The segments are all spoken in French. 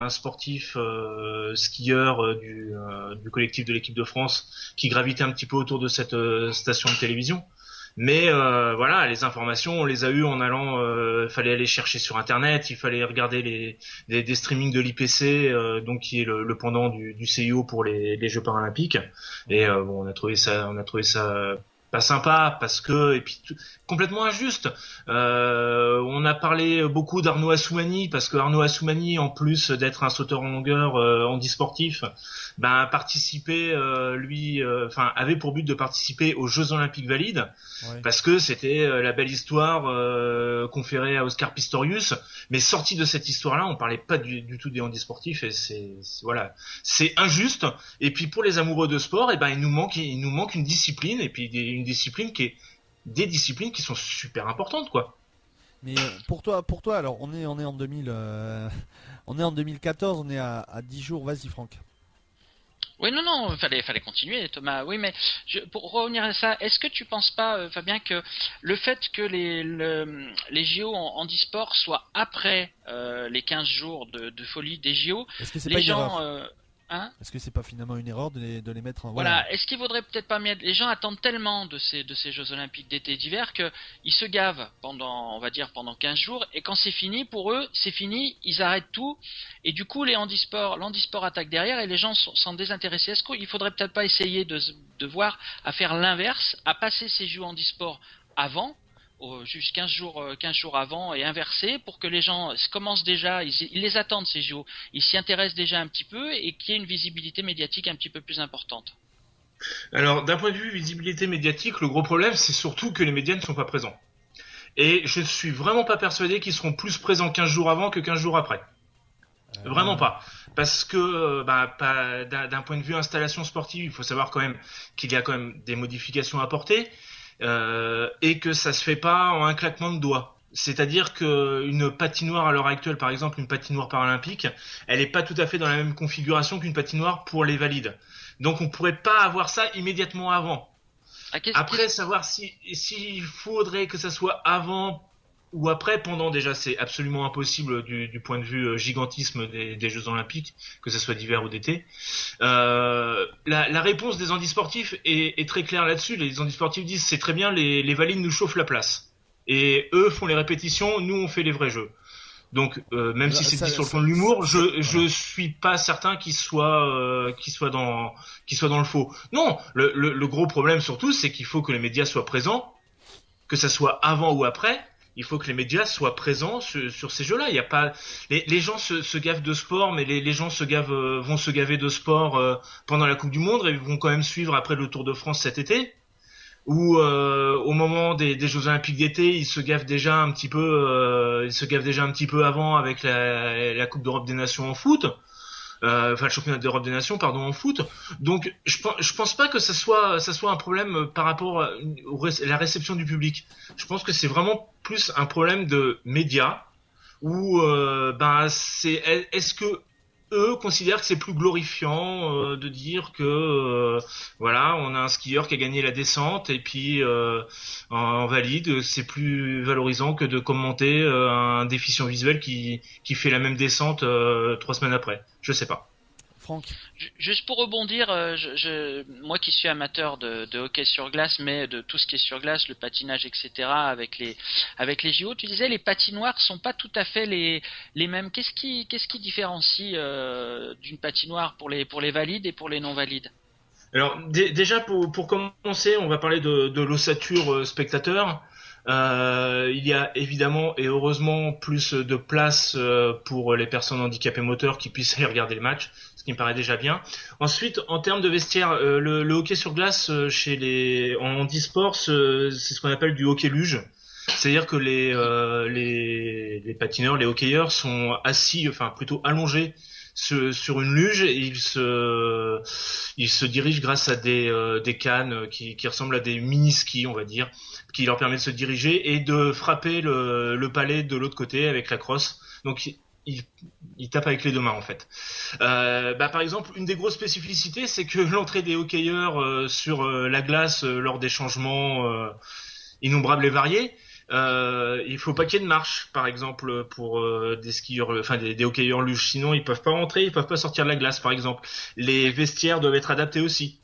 un sportif skieur du collectif de l'équipe de France qui gravitait un petit peu autour de cette station de télévision. Mais voilà, les informations, on les a eues en allant, fallait aller chercher sur Internet, il fallait regarder des streamings de l'IPC, donc qui est le pendant du CIO pour les Jeux paralympiques. Et bon, on a trouvé ça pas sympa parce que et puis complètement injuste. On a parlé beaucoup d'Arnaud Assoumani parce que Arnaud Assoumani, en plus d'être un sauteur en longueur handisportif, participait avait pour but de participer aux Jeux Olympiques valides Ouais. parce que c'était la belle histoire conférée à Oscar Pistorius. Mais sorti de cette histoire-là, on parlait pas du tout des handisportifs et voilà, c'est injuste. Et puis pour les amoureux de sport, il nous manque une discipline et puis une discipline qui est des disciplines qui sont super importantes, quoi. Mais pour toi, alors on est en 2000, on est en 2014, on est à 10 jours. Vas-y, Franck. Oui, non, non, fallait continuer, Thomas. Oui, mais pour revenir à ça, est-ce que tu penses pas, Fabien, que le fait que les JO en handisport soient après les 15 jours de folie des JO, Est-ce que c'est pas les une gens, erreur? hein, Est-ce que c'est pas finalement une erreur de les mettre en voilà. voilà, est-ce qu'il vaudrait peut-être pas mieux... Les gens attendent tellement de ces Jeux Olympiques d'été et d'hiver qu'ils se gavent pendant, on va dire, pendant 15 jours, et quand c'est fini, pour eux, c'est fini, ils arrêtent tout, et du coup, l'handisport attaque derrière, et les gens sont désintéressés. Est-ce qu'il faudrait peut-être pas essayer de voir à faire l'inverse, à passer ces Jeux handisport avant, juste 15 jours avant, et inverser pour que les gens commencent déjà, ils les attendent ces JO, ils s'y intéressent déjà un petit peu et qu'il y ait une visibilité médiatique un petit peu plus importante. Alors, d'un point de vue visibilité médiatique, le gros problème, c'est surtout que les médias ne sont pas présents. Et je suis vraiment pas persuadé qu'ils seront plus présents 15 jours avant que 15 jours après. Vraiment Euh, pas. Parce que d'un point de vue installation sportive, il faut savoir quand même qu'il y a quand même des modifications à apporter et que ça se fait pas en un claquement de doigts. C'est-à-dire qu'une patinoire à l'heure actuelle, par exemple une patinoire paralympique, elle n'est pas tout à fait dans la même configuration qu'une patinoire pour les valides. Donc on pourrait pas avoir ça immédiatement avant. Ah, Après, savoir s'il faudrait que ça soit avant ou après, pendant, déjà, c'est absolument impossible du point de vue gigantisme des Jeux Olympiques, que ce soit d'hiver ou d'été. La réponse des handisportifs est très claire là-dessus. Les handisportifs disent c'est très bien, les valides nous chauffent la place. Et eux font les répétitions, nous on fait les vrais jeux. Donc même si c'est dit sur le fond de l'humour, voilà. je suis pas certain qu'il soit dans le faux. Non, le gros problème surtout, c'est qu'il faut que les médias soient présents, que ça soit avant ou après. Il faut que les médias soient présents sur ces jeux-là. Il y a pas les gens se gavent de sport, mais les gens vont se gaver de sport pendant la Coupe du Monde et vont quand même suivre après le Tour de France cet été où au moment des Jeux Olympiques d'été, ils se gavent déjà un petit peu avant avec la Coupe d'Europe des Nations en foot, le championnat d'Europe des Nations, pardon, en foot. Donc, je pense pas que ça soit un problème par rapport à la réception du public. Je pense que c'est vraiment plus un problème de médias où, est-ce que eux considèrent que c'est plus glorifiant de dire que voilà, on a un skieur qui a gagné la descente et puis en valide, c'est plus valorisant que de commenter un déficient visuel qui fait la même descente 3 semaines après. Je sais pas. Franck. Juste pour rebondir, moi qui suis amateur de hockey sur glace, mais de tout ce qui est sur glace, le patinage, etc., avec les JO, tu disais les patinoires sont pas tout à fait les mêmes. Qu'est-ce qui différencie d'une patinoire pour les valides et pour les non valides? Alors déjà pour commencer, on va parler de l'ossature spectateur. Il y a évidemment et heureusement plus de place pour les personnes handicapées moteurs qui puissent aller regarder le match, ce qui me paraît déjà bien. Ensuite, en termes de vestiaire, le hockey sur glace en handisport, c'est ce qu'on appelle du hockey luge. C'est-à-dire que les patineurs, les hockeyeurs sont assis, enfin plutôt allongés sur une luge et ils se dirigent grâce à des cannes qui ressemblent à des mini-skis, on va dire, qui leur permet de se diriger et de frapper le palais de l'autre côté avec la crosse. Donc ils tapent avec les deux mains en fait. Par exemple, une des grosses spécificités, c'est que l'entrée des hockeyeurs sur la glace lors des changements innombrables et variés, Il faut pas qu'il y ait de marche, par exemple, pour des skieurs, enfin des hockeyeurs luge. Sinon, ils peuvent pas rentrer, ils peuvent pas sortir de la glace, par exemple. Les vestiaires doivent être adaptés aussi,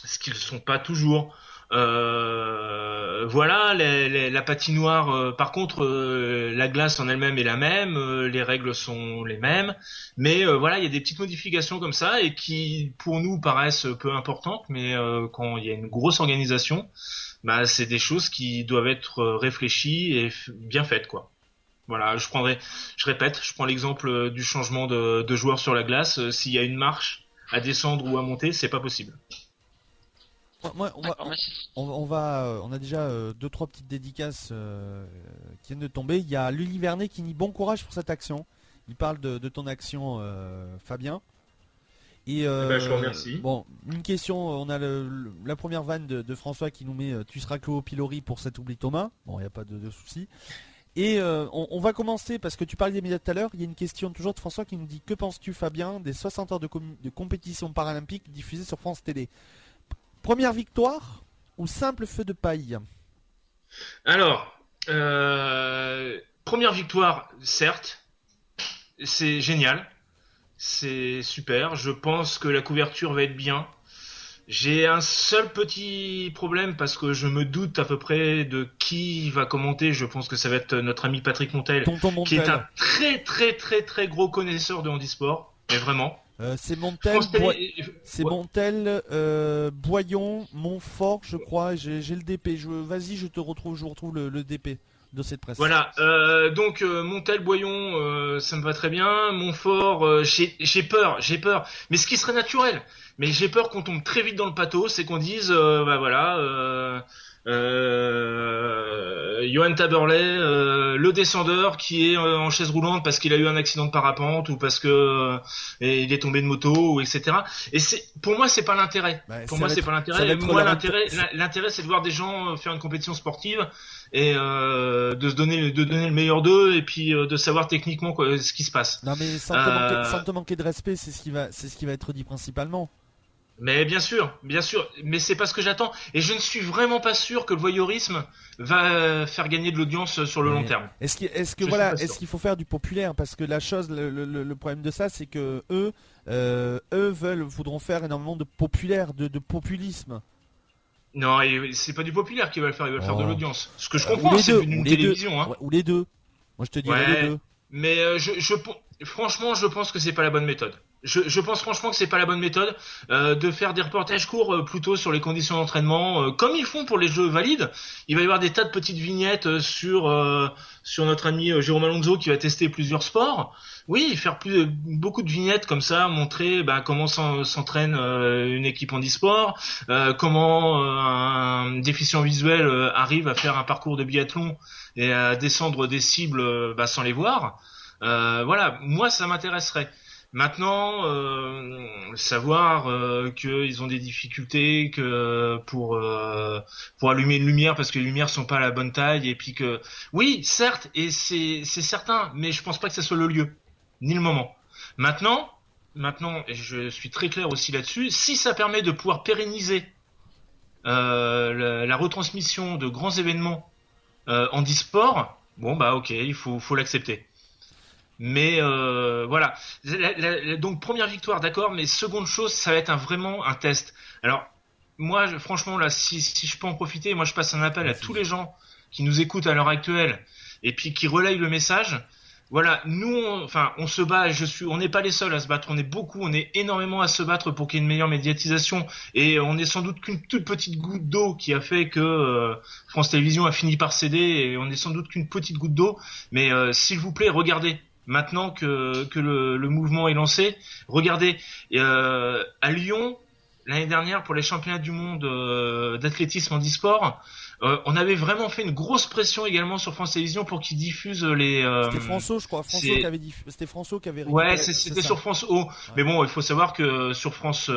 ce qu'ils ne sont pas toujours. Voilà, la patinoire. Par contre, la glace en elle-même est la même, les règles sont les mêmes, mais voilà, il y a des petites modifications comme ça et qui, pour nous, paraissent peu importantes, mais quand il y a une grosse organisation, bah, c'est des choses qui doivent être réfléchies et bien faites, quoi. Voilà, je répète, je prends l'exemple du changement de joueur sur la glace. S'il y a une marche à descendre ou à monter, c'est pas possible. On a déjà 2-3 petites dédicaces qui viennent de tomber. Il y a Lully Vernet qui dit bon courage pour cette action. Il parle de ton action, Fabien. Et je vous remercie. Bon, une question, on a la première vanne de François qui nous met tu seras cloué au pilori pour cet oubli Thomas. Bon, il n'y a pas de souci. Et on va commencer parce que tu parlais des médias tout à l'heure. Il y a une question toujours de François qui nous dit que penses-tu, Fabien, des 60 heures de compétition paralympique diffusées sur France Télé? Première victoire ou simple feu de paille? Alors, première victoire, certes, c'est génial, c'est super. Je pense que la couverture va être bien. J'ai un seul petit problème parce que je me doute à peu près de qui va commenter. Je pense que ça va être notre ami Patrick Montel, qui est un très très très très gros connaisseur de handisport, mais vraiment. C'est Montel, Montel, Boyon, Montfort, je crois. J'ai le DP. Vas-y, je retrouve le DP de cette presse. Voilà. Donc Montel, Boyon, ça me va très bien. Montfort, j'ai peur. Mais ce qui serait naturel. Mais j'ai peur qu'on tombe très vite dans le pathos, c'est qu'on dise, bah voilà. Johan Taberlet, le descendeur qui est en chaise roulante parce qu'il a eu un accident de parapente ou parce que il est tombé de moto ou etc. Et pour moi c'est pas l'intérêt. Moi l'intérêt c'est de voir des gens faire une compétition sportive et de donner le meilleur d'eux et puis de savoir techniquement ce qui se passe. Non mais sans te manquer de respect, c'est ce qui va être dit principalement. Mais bien sûr, mais c'est pas ce que j'attends. Et je ne suis vraiment pas sûr que le voyeurisme va faire gagner de l'audience sur le long terme. Est-ce qu'il faut faire du populaire? Parce que la chose, le problème de ça, c'est que eux voudront faire énormément de populaire, de populisme. Non, c'est pas du populaire qu'ils veulent faire, ils veulent faire de l'audience. Ce que je comprends, c'est une télévision. Hein. Ou les deux. Moi, je te dirais les deux. Mais franchement, je pense que c'est pas la bonne méthode. Je pense franchement que c'est pas la bonne méthode de faire des reportages courts plutôt sur les conditions d'entraînement comme ils font pour les jeux valides. Il va y avoir des tas de petites vignettes sur notre ami Jérôme Alonso qui va tester plusieurs sports. Oui, faire beaucoup de vignettes comme ça, montrer comment s'entraîne une équipe handisport, comment un déficient visuel arrive à faire un parcours de biathlon et à descendre des cibles sans les voir. Voilà, moi ça m'intéresserait. Maintenant, savoir qu'ils ont des difficultés pour allumer une lumière parce que les lumières sont pas à la bonne taille et puis que oui, certes, et c'est certain, mais je pense pas que ça soit le lieu ni le moment. Maintenant, et je suis très clair aussi là-dessus, si ça permet de pouvoir pérenniser la retransmission de grands événements handisport, bon ok, il faut l'accepter. Mais voilà. Donc première victoire, d'accord, mais seconde chose, ça va être vraiment un test. Alors moi, franchement là, si je peux en profiter, moi je passe un appel à tous les gens qui nous écoutent à l'heure actuelle et puis qui relayent le message. Voilà, nous, on se bat. On n'est pas les seuls à se battre. On est énormément à se battre pour qu'il y ait une meilleure médiatisation. Et on est sans doute qu'une toute petite goutte d'eau qui a fait que France Télévisions a fini par céder. Et on est sans doute qu'une petite goutte d'eau. Mais s'il vous plaît, regardez. Maintenant que le mouvement est lancé, regardez. À Lyon, l'année dernière, pour les championnats du monde d'athlétisme handisport, on avait vraiment fait une grosse pression également sur France Télévisions pour qu'ils diffusent les. C'était François, je crois. C'était François qui avait. Ouais, c'était sur France O. Ouais. Mais bon, il faut savoir que sur France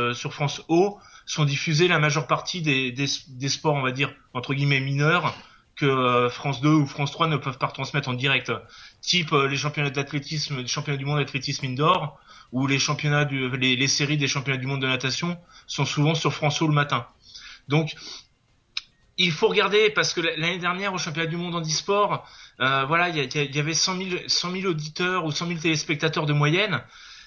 O sont diffusés la majeure partie des sports, on va dire entre guillemets mineurs, que France 2 ou France 3 ne peuvent pas retransmettre en direct. Type les championnats d'athlétisme, les championnats du monde d'athlétisme indoor, ou les séries des championnats du monde de natation sont souvent sur France O le matin. Donc il faut regarder parce que l'année dernière au championnat du monde en e-sport, voilà, il y avait 100 000 auditeurs ou 100 000 téléspectateurs de moyenne.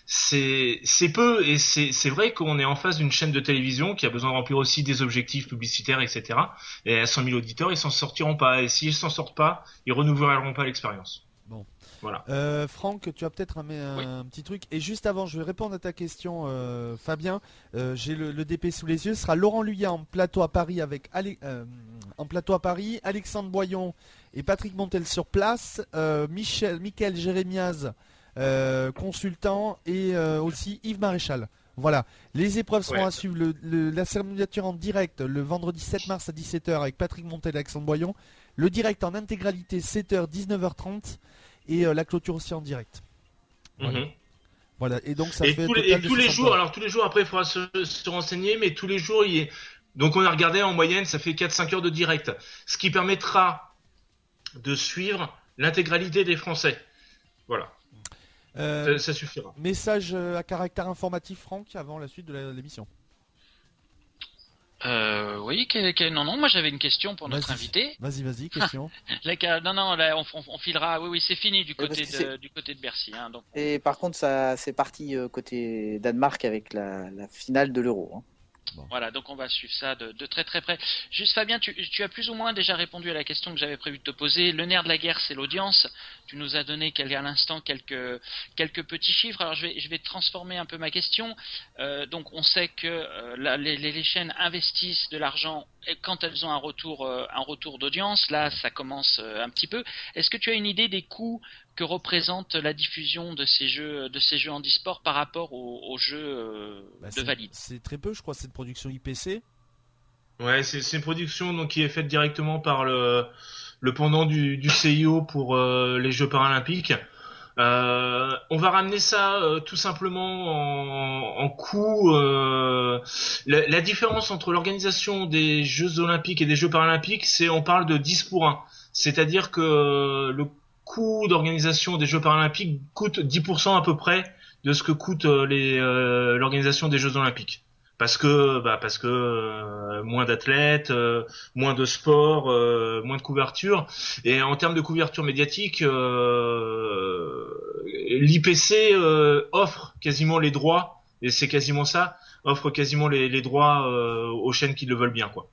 C'est peu et c'est vrai qu'on est en face d'une chaîne de télévision qui a besoin de remplir aussi des objectifs publicitaires, etc. Et à 100 000 auditeurs, ils s'en sortiront pas. Et s'ils s'en sortent pas, ils renouvelleront pas l'expérience. Bon. Voilà. Franck, tu as peut-être un petit truc. Et juste avant, je vais répondre à ta question, Fabien. J'ai le DP sous les yeux. Ce sera Laurent Luyat en plateau à Paris Alexandre Boyon et Patrick Montel sur place, Michael Jérémiaz, consultant, et aussi Yves Maréchal. Voilà, les épreuves seront à suivre. La cérémoniature en direct le vendredi 7 mars à 17h avec Patrick Montel et Alexandre Boyon. Le direct en intégralité 7h, 19h30 et la clôture aussi en direct. Voilà. Voilà. Et donc ça fait tous les jours, alors tous les jours après il faudra se renseigner, mais tous les jours donc on a regardé en moyenne, ça fait 4-5 heures de direct, ce qui permettra de suivre l'intégralité des Français. Voilà. Ça suffira. Message à caractère informatif, Franck, avant la suite de l'émission. Oui, non, moi j'avais une question pour notre invité. Vas-y, question. Non, là, on filera. Oui, c'est fini du côté de Bercy. Hein, donc. Et par contre, ça c'est parti côté Danemark avec la finale de l'Euro. Hein. Bon. Voilà, donc on va suivre ça de très très près. Juste Fabien, tu as plus ou moins déjà répondu à la question que j'avais prévu de te poser. Le nerf de la guerre, c'est l'audience. Tu nous as donné à l'instant quelques petits chiffres. Alors je vais transformer un peu ma question. Donc on sait que les chaînes investissent de l'argent quand elles ont un retour d'audience. Là, ça commence un petit peu. Est-ce que tu as une idée des coûts que représente la diffusion de ces jeux en e-sport par rapport aux jeux de Valide? C'est très peu, je crois. C'est une production IPC. Ouais, c'est une production donc qui est faite directement par le pendant du CIO pour les Jeux paralympiques. On va ramener ça tout simplement en coût. La différence entre l'organisation des Jeux olympiques et des Jeux paralympiques, on parle de 10 pour 1. C'est-à-dire que le coût d'organisation des Jeux paralympiques coûte 10% à peu près de ce que coûte l'organisation des Jeux olympiques. Parce que moins d'athlètes, moins de sport, moins de couverture. Et en termes de couverture médiatique, l'IPC offre quasiment les droits, et c'est quasiment ça, offre quasiment les droits aux chaînes qui le veulent bien, quoi.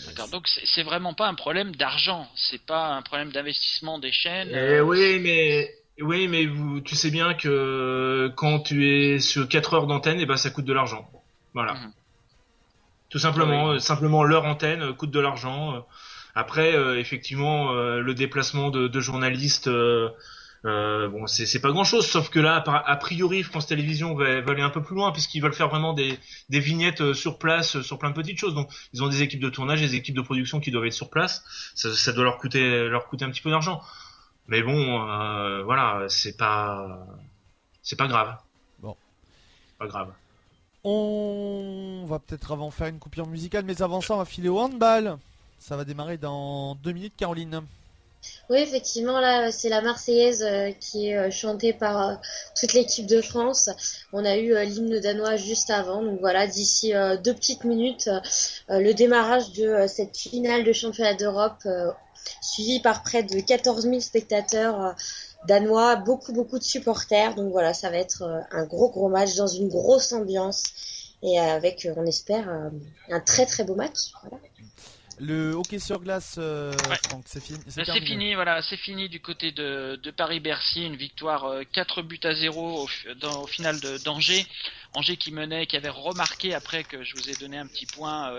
D'accord, donc c'est vraiment pas un problème d'argent, c'est pas un problème d'investissement des chaînes. Oui, mais tu sais bien que quand tu es sur 4 heures d'antenne, ça coûte de l'argent. Voilà. Tout simplement, simplement leur antenne coûte de l'argent. Après, effectivement, le déplacement de journalistes, c'est pas grand-chose, sauf que là, a priori, France Télévisions va aller un peu plus loin puisqu'ils veulent faire vraiment des vignettes sur place, sur plein de petites choses. Donc, ils ont des équipes de tournage, des équipes de production qui doivent être sur place. Ça doit leur coûter un petit peu d'argent. Mais bon, voilà, c'est pas grave. Bon, pas grave. On va peut-être avant faire une coupure musicale, mais avant ça, on va filer au handball. Ça va démarrer dans 2 minutes, Caroline. Oui, effectivement, là, c'est la Marseillaise qui est chantée par toute l'équipe de France. On a eu l'hymne danois juste avant. Donc voilà, d'ici 2 petites minutes, le démarrage de cette finale de championnat d'Europe, suivi par près de 14 000 spectateurs danois, beaucoup de supporters. Donc voilà, ça va être un gros match dans une grosse ambiance et avec, on espère, un très beau match. Voilà. Le hockey sur glace, Franck, c'est fini. C'est fini, voilà, c'est fini du côté de Paris-Bercy, une victoire 4-0 au final d'Angers. Angers qui avait remarqué après que je vous ai donné un petit point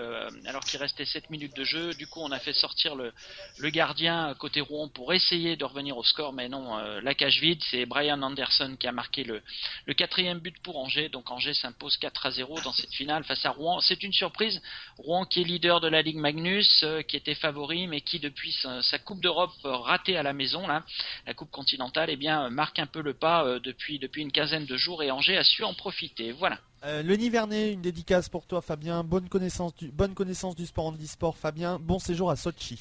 alors qu'il restait 7 minutes de jeu. Du coup, on a fait sortir le gardien côté Rouen pour essayer de revenir au score, mais non, la cage vide. C'est Brian Anderson qui a marqué le 4e but pour Angers. Donc Angers s'impose 4-0 dans cette finale face à Rouen. C'est une surprise. Rouen qui est leader de la Ligue Magnus, qui était favori, mais qui depuis sa Coupe d'Europe ratée à la maison, là, la Coupe continentale, marque un peu le pas depuis une quinzaine de jours, et Angers a su en profiter. Voilà. Le Nivernais, une dédicace pour toi, Fabien. Bonne connaissance du sport handisport, Fabien. Bon séjour à Sochi.